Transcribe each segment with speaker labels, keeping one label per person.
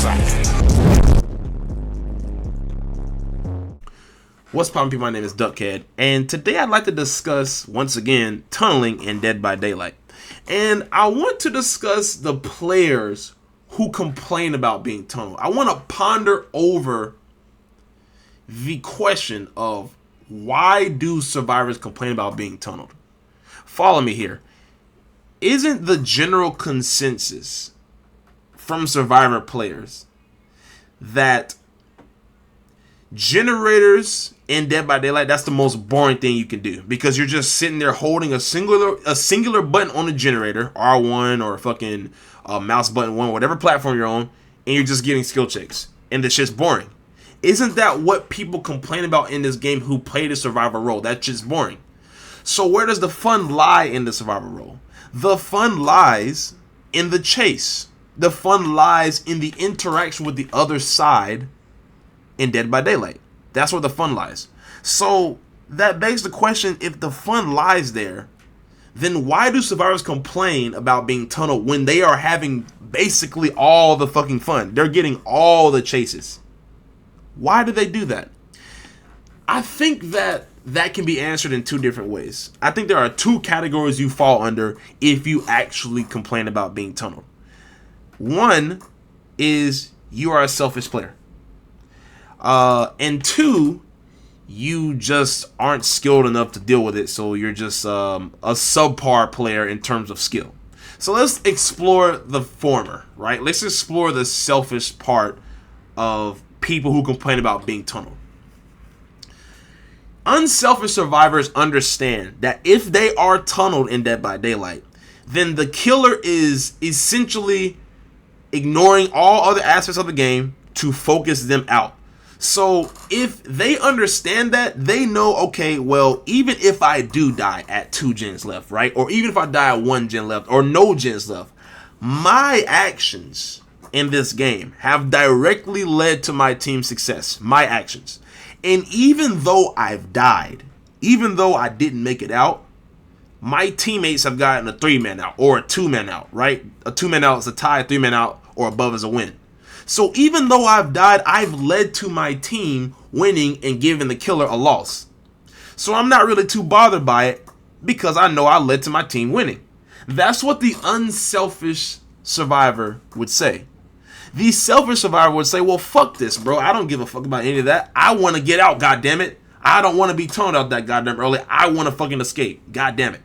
Speaker 1: signing. What's poppin', people? My name is Duckhead, and today I'd like to discuss, once again, tunneling in Dead by Daylight. And I want to discuss the players who complain about being tunneled. I want to ponder over the question of why do survivors complain about being tunneled? Follow me here. Isn't the general consensus from survivor players that generators in Dead by Daylight, that's the most boring thing you can do, because you're just sitting there holding a singular button on the generator, R1 or fucking mouse button 1, whatever platform you're on, and you're just getting skill checks, and the shit's boring. Isn't that what people complain about in this game who play the survivor role? That's just boring. So where does the fun lie in the survivor role? The fun lies in the chase. The fun lies in the interaction with the other side in Dead by Daylight. That's where the fun lies. So that begs the question, if the fun lies there, then why do survivors complain about being tunneled when they are having basically all the fucking fun? They're getting all the chases. Why do they do that? I think that can be answered in two different ways. I think there are two categories you fall under if you actually complain about being tunneled. One is you are a selfish player. And two, you just aren't skilled enough to deal with it, so you're just a subpar player in terms of skill. So let's explore the former, right? Let's explore the selfish part of people who complain about being tunneled. Unselfish survivors understand that if they are tunneled in Dead by Daylight, then the killer is essentially ignoring all other aspects of the game to focus them out. So if they understand that, they know, okay, well, even if I do die at 2 gens left, right? Or even if I die at 1 gen left or no gens left, my actions in this game have directly led to my team's success. My actions. And even though I've died, even though I didn't make it out, my teammates have gotten a 3-man out or a 2-man out, right? A 2-man out is a tie, a 3-man out or above is a win. So even though I've died, I've led to my team winning and giving the killer a loss. So I'm not really too bothered by it because I know I led to my team winning. That's what the unselfish survivor would say. The selfish survivor would say, well, fuck this, bro. I don't give a fuck about any of that. I want to get out, goddammit. I don't want to be tunneled out that goddamn early. I want to fucking escape, goddammit.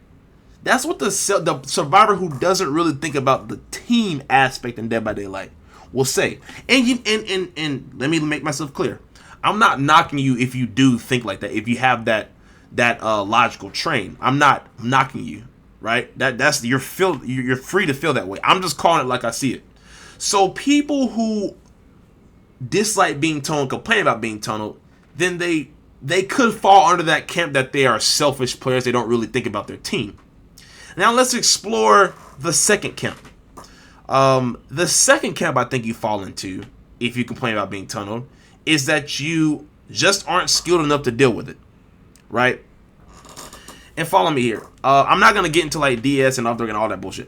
Speaker 1: That's what the survivor who doesn't really think about the team aspect in Dead by Daylight will say. And let me make myself clear. I'm not knocking you if you do think like that. If you have that logical train, I'm not knocking you, right? That's you're free to feel that way. I'm just calling it like I see it. So people who dislike being tunneled, complain about being tunneled, then they could fall under that camp that they are selfish players. They don't really think about their team. Now let's explore the second camp. The second camp I think you fall into, if you complain about being tunneled, is that you just aren't skilled enough to deal with it, right? And follow me here. I'm not gonna get into like DS and off-drug and all that bullshit.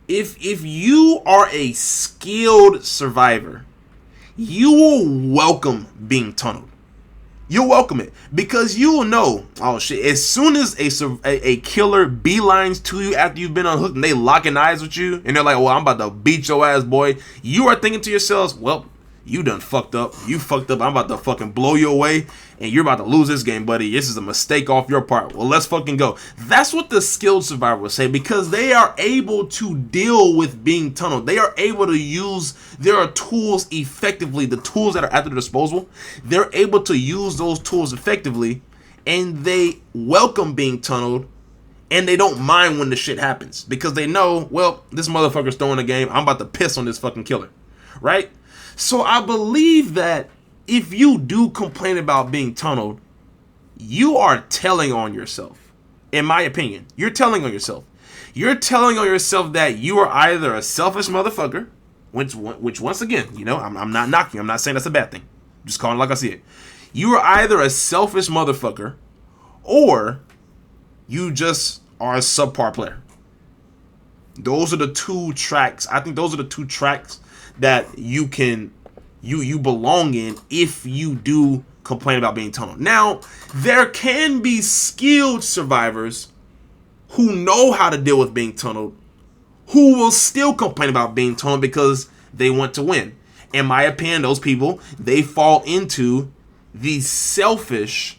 Speaker 1: If you are a skilled survivor, you will welcome being tunneled. You'll welcome it because you will know, oh shit, as soon as a killer beelines to you after you've been unhooked and they locking eyes with you and they're like, well, I'm about to beat your ass, boy. You are thinking to yourselves, well, you done fucked up. You fucked up. I'm about to fucking blow you away and you're about to lose this game, buddy. This is a mistake off your part. Well, let's fucking go. That's what the skilled survivor will say because they are able to deal with being tunneled. They are able to use their tools effectively, the tools that are at their disposal. They're able to use those tools effectively and they welcome being tunneled and they don't mind when the shit happens because they know, well, this motherfucker's throwing a game. I'm about to piss on this fucking killer, right? So I believe that if you do complain about being tunneled, you are telling on yourself. In my opinion, you're telling on yourself. You're telling on yourself that you are either a selfish motherfucker, which once again, you know, I'm not knocking. I'm not saying that's a bad thing. I'm just calling it like I see it. You are either a selfish motherfucker or you just are a subpar player. Those are the two tracks. I think those are the two tracks that you belong in if you do complain about being tunneled. Now, there can be skilled survivors who know how to deal with being tunneled, who will still complain about being tunneled because they want to win. In my opinion, those people, they fall into the selfish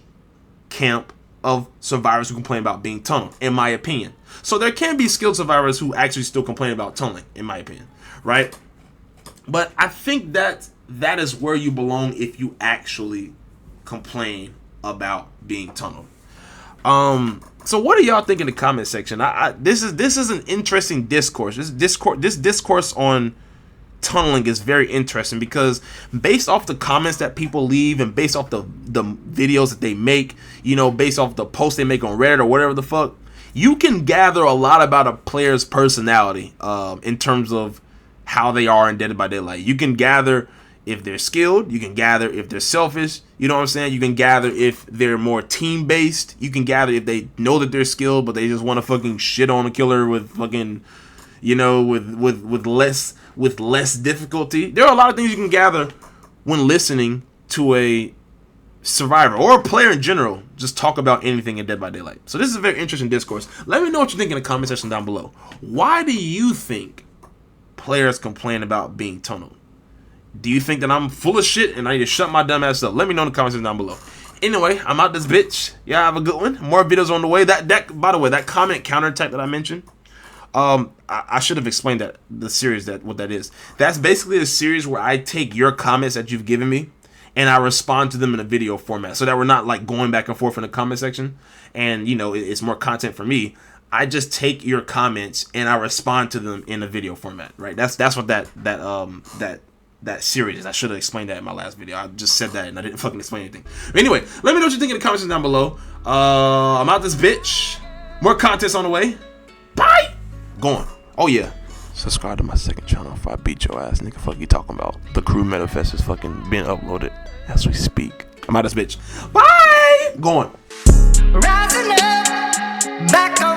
Speaker 1: camp of survivors who complain about being tunneled, in my opinion. So there can be skilled survivors who actually still complain about tunneling, in my opinion, right? But I think that is where you belong if you actually complain about being tunneled. So what do y'all think in the comment section? This is an interesting discourse. This discourse on tunneling is very interesting because based off the comments that people leave and based off the videos that they make, you know, based off the posts they make on Reddit or whatever the fuck, you can gather a lot about a player's personality in terms of how they are in Dead by Daylight. You can gather if they're skilled, you can gather if they're selfish, you know what I'm saying? You can gather if they're more team-based, you can gather if they know that they're skilled but they just want to fucking shit on a killer with fucking, you know, with less difficulty. There are a lot of things you can gather when listening to a survivor or a player in general just talk about anything in Dead by Daylight. So this is a very interesting discourse. Let me know what you think in the comment section down below. Why do you think players complain about being tunneled? Do you think that I'm full of shit and I need to shut my dumb ass up? Let me know in the comments down below. Anyway, I'm out this bitch. Y'all have a good one. More videos on the way. That by the way, that comment counterattack that I mentioned, I should have explained that the series, what that is. That's basically a series where I take your comments that you've given me and I respond to them in a video format, so that we're not like going back and forth in the comment section. And you know, it's more content for me. I just take your comments and I respond to them in a video format, right? That's what that series is. I should have explained that in my last video. I just said that and I didn't fucking explain anything. But anyway, let me know what you think in the comments down below. I'm out this bitch. More contents on the way. Bye. Going. Oh yeah. Subscribe to my second channel if I beat your ass, nigga. Fuck you talking about? The crew manifest is fucking being uploaded as we speak. I'm out this bitch. Bye. Going. Rising up, back on.